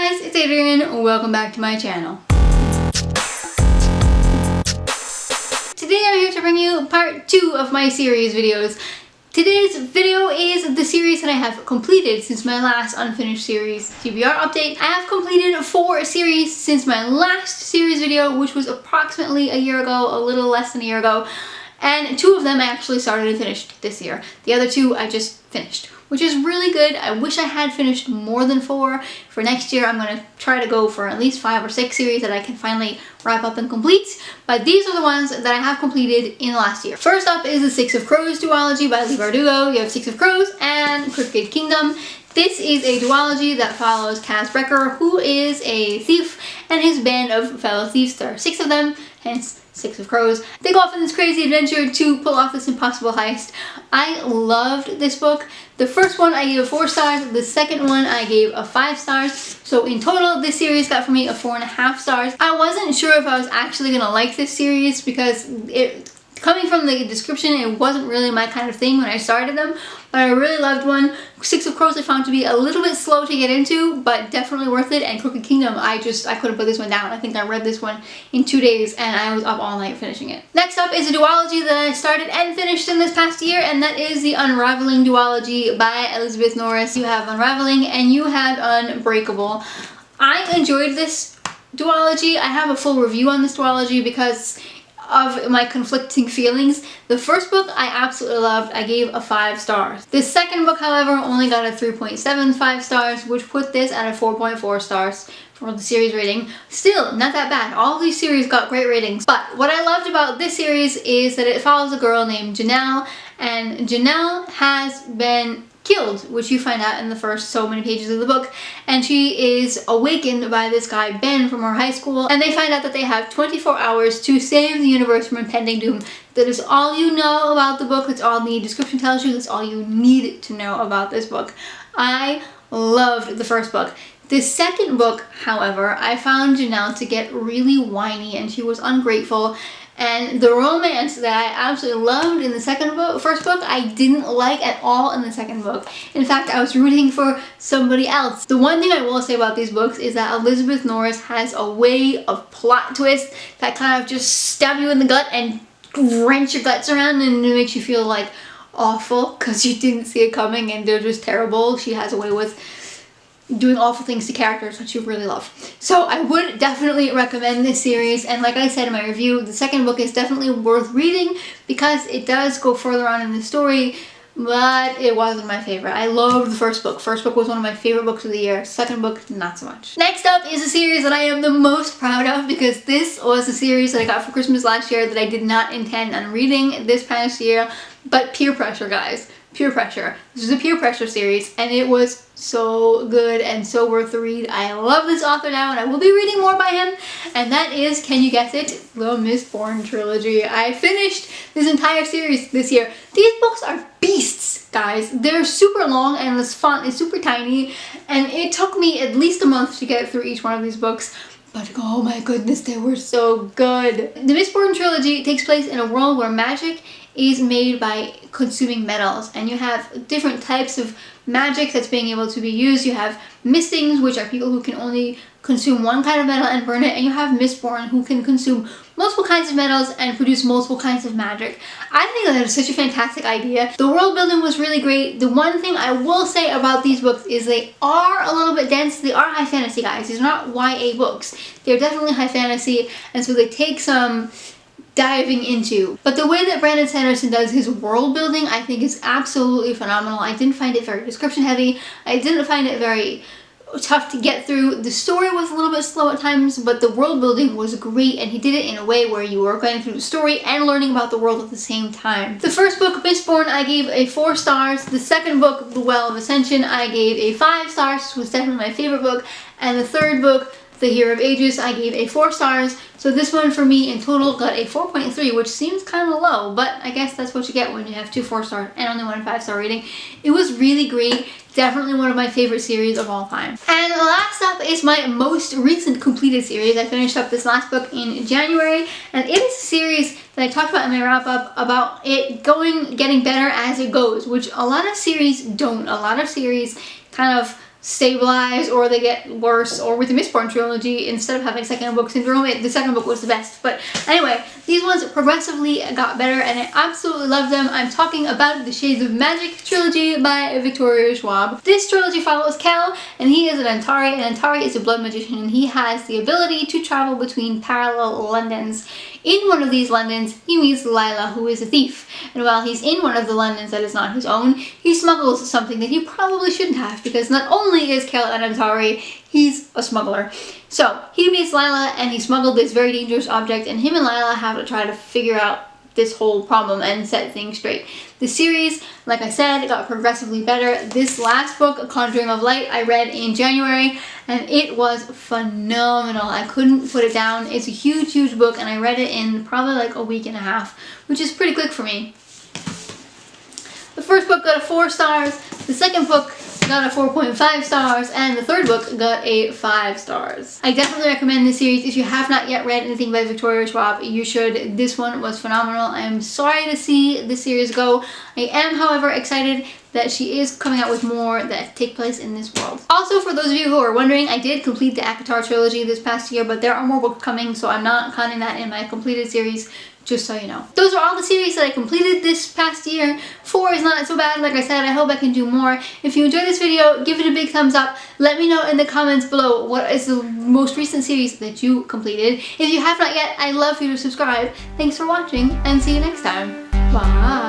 guys, it's Adrian. Welcome back to my channel. Today I'm here to bring you part 2 of my series videos. Today's video is the series that I have completed since my last unfinished series TBR update. I have completed 4 series since my last series video, which was approximately a year ago, a little less than a year ago. And 2 of them I actually started and finished this year. The other 2 I just finished, which is really good. I wish I had finished more than 4. For next year, I'm going to try to go for at least 5 or 6 series that I can finally wrap up and complete. But these are the ones that I have completed in the last year. First up is the 6 of Crows duology by Leigh Bardugo. You have 6 of Crows and Crooked Kingdom. This is a duology that follows Kaz Brekker, who is a thief, and his band of fellow thieves. There are 6 of them, hence 6 of Crows. They go off on this crazy adventure to pull off this impossible heist. I loved this book. The first one I gave 4 stars, the second one I gave 5 stars. So in total, this series got for me 4.5 stars. I wasn't sure if I was actually gonna like this series because coming from the description, it wasn't really my kind of thing when I started them, but I really loved one. 6 of Crows I found to be a little bit slow to get into, but definitely worth it. And Crooked Kingdom, I couldn't put this one down. I think I read this one in 2 days and I was up all night finishing it. Next up is a duology that I started and finished in this past year, and that is the Unraveling duology by Elizabeth Norris. You have Unraveling and you have Unbreakable. I enjoyed this duology. I have a full review on this duology because of my conflicting feelings. The first book I absolutely loved. I gave 5 stars. The second book, however, only got 3.75 stars, which put this at 4.4 stars for the series rating. Still, not that bad. All of these series got great ratings. But what I loved about this series is that it follows a girl named Janelle, and Janelle has been killed, which you find out in the first so many pages of the book, and she is awakened by this guy Ben from her high school, and they find out that they have 24 hours to save the universe from impending doom. That is all you know about the book. That's all the description tells you. That's all you need to know about this book. I loved the first book. The second book, however, I found Janelle to get really whiny and she was ungrateful. And the romance that I absolutely loved in the first book, I didn't like at all in the second book. In fact, I was rooting for somebody else. The one thing I will say about these books is that Elizabeth Norris has a way of plot twist that kind of just stab you in the gut and wrench your guts around, and it makes you feel like awful because you didn't see it coming and they're just terrible. She has a way with doing awful things to characters, which you really love. So I would definitely recommend this series, and like I said in my review, the second book is definitely worth reading because it does go further on in the story, but it wasn't my favorite. I loved the first book. First book was one of my favorite books of the year. Second book, not so much. Next up is a series that I am the most proud of because this was a series that I got for Christmas last year that I did not intend on reading this past year, but Peer Pressure, guys. Peer Pressure. This is a Peer Pressure series and it was so good and so worth the read. I love this author now and I will be reading more by him, and that is, can you guess it, the Mistborn Trilogy. I finished this entire series this year. These books are beasts, guys. They're super long and this font is super tiny, and it took me at least a month to get through each one of these books. But oh my goodness, they were so good. The Mistborn Trilogy takes place in a world where magic is made by consuming metals, and you have different types of magic that's being able to be used. You have Mistings, which are people who can only consume one kind of metal and burn it, and you have Mistborn, who can consume multiple kinds of metals and produce multiple kinds of magic. I think that is such a fantastic idea. The world building was really great. The one thing I will say about these books is they are a little bit dense. They are high fantasy, guys. These are not YA books. They're definitely high fantasy, and so they take some diving into. But the way that Brandon Sanderson does his world building, I think, is absolutely phenomenal. I didn't find it very description heavy. I didn't find it very tough to get through. The story was a little bit slow at times, but the world building was great, and he did it in a way where you were going through the story and learning about the world at the same time. The first book, Mistborn, I gave 4 stars. The second book, The Well of Ascension, I gave 5 stars. This was definitely my favorite book. And the third book, The Hero of Ages, I gave 4 stars. So this one for me in total got 4.3, which seems kind of low, but I guess that's what you get when you have 2 4-star and only 1 5-star rating. It was really great. Definitely one of my favorite series of all time. And last up is my most recent completed series. I finished up this last book in January, and it is a series that I talked about in my wrap up about it getting better as it goes, which a lot of series don't. A lot of series kind of stabilize or they get worse. Or with the Mistborn Trilogy, instead of having second book syndrome, the second book was the best. But anyway, these ones progressively got better and I absolutely love them. I'm talking about the Shades of Magic trilogy by Victoria Schwab. This trilogy follows Kel, and he is an Antari, and Antari is a blood magician, and he has the ability to travel between parallel Londons. In one of these Londons, he meets Lila, who is a thief, and while he's in one of the Londons that is not his own, he smuggles something that he probably shouldn't have, because not only is Kel an Antari, he's a smuggler. So he meets Lila and he smuggled this very dangerous object, and him and Lila have to try to figure out this whole problem and set things straight. The series, like I said, got progressively better. This last book, Conjuring of Light, I read in January and it was phenomenal. I couldn't put it down. It's a huge, huge book and I read it in probably like a week and a half, which is pretty quick for me. The first book got a 4 stars, the second book got a 4.5 stars, and the third book got a 5 stars. I definitely recommend this series. If you have not yet read anything by Victoria Schwab, you should. This one was phenomenal. I am sorry to see this series go. I am, however, excited that she is coming out with more that take place in this world. Also, for those of you who are wondering, I did complete the Akatar trilogy this past year, but there are more books coming, so I'm not counting that in my completed series, just so you know. Those are all the series that I completed this past year. 4 is not so bad, like I said. I hope I can do more. If you enjoyed this video, give it a big thumbs up. Let me know in the comments below what is the most recent series that you completed. If you have not yet, I'd love for you to subscribe. Thanks for watching, and see you next time. Bye!